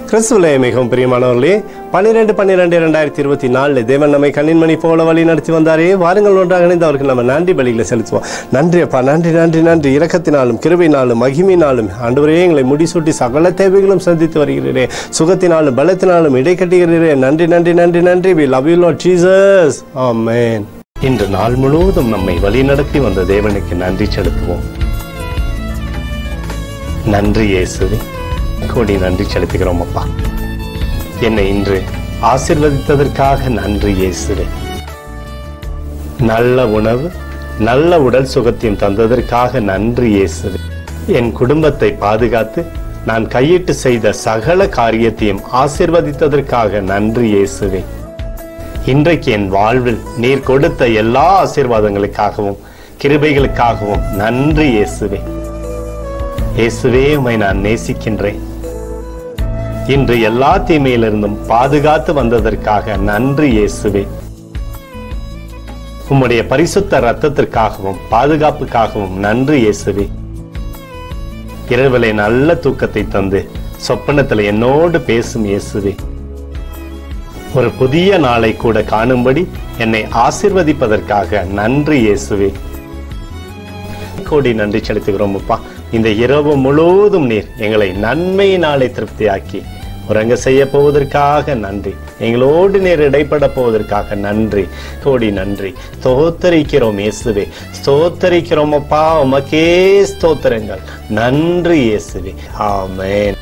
கிறிஸ்துவிலே மிகவும் பிரியமானவர்களே, 12/12/2024 தேவன் நம்மை கண்ணின்மணி போல வழி நடத்தி வந்தாரே. வாருங்கள் ஒன்றாக இணைந்து அவருக்கு நம்ம நன்றி பலிகளை செலுத்துவோம். நன்றி அப்பா, நன்றி நன்றி நன்றி. இரக்கத்தினாலும் கிருபையினாலும் மகிமையினாலும் ஆண்டவரே எங்களை முடிசூட்டி சகல தேவைகளும் சந்தித்து வருகிறீரே. சுகத்தினாலும் பலத்தினாலும் இடை கட்டுகிறீரே. நன்றி நன்றி நன்றி நன்றி. We love you Lord Jesus. Amen. இன்று நாள் முழுவதும் நம்மை வழி நடத்தி வந்த தேவனுக்கு நன்றி செலுத்துவோம். நன்றி இயேசுவே, கோடி நன்றி செலுத்துகிறோம் அப்பா. என்னை இன்று ஆசீர்வதித்ததற்காக நன்றி இயேசுவே. நல்ல உணவு, நல்ல உடல் சுகத்தையும் தந்ததற்காக நன்றி இயேசுவே. என் குடும்பத்தை பாதுகாத்து நான் கையிட்டு செய்த சகல காரியத்தையும் ஆசீர்வதித்ததற்காக நன்றி இயேசுவே. இன்றைக்கு என் வாழ்வில் நீர் கொடுத்த எல்லா ஆசீர்வாதங்களுக்காகவும் கிருபைகளுக்காகவும் நன்றி இயேசுவே. இயேசுவே, உம்மை நான் நேசிக்கின்றேன். இன்று எல்லா தீமையிலிருந்தும் பாதுகாத்து வந்ததற்காக நன்றி இயேசுவே. உம்முடைய பரிசுத்த இரத்தத்திற்காகவும் பாதுகாப்புக்காகவும் நன்றி இயேசுவே. இரவிலே நல்ல தூக்கத்தை தந்து சொப்பனத்தில் என்னோடு பேசும் இயேசுவே. ஒரு புதிய நாளை கூட காணும்படி என்னை ஆசீர்வதிப்பதற்காக நன்றி இயேசுவே. கோடி நன்றி செலுத்துகிறோம் அப்பா. இந்த இரவு முழுவதும் நீர் எங்களை நன்மையினாலே திருப்தியாக்கி உறங்க செய்ய போவதற்காக நன்றி. எங்களோடு நீர் இடைப்பட போவதற்காக நன்றி. கோடி நன்றி. ஸ்தோத்தரிக்கிறோம் இயேசுவே, ஸ்தோத்தரிக்கிறோம் அப்பா. உமக்கே ஸ்தோத்திரங்கள். நன்றி இயேசுவே. ஆமென்.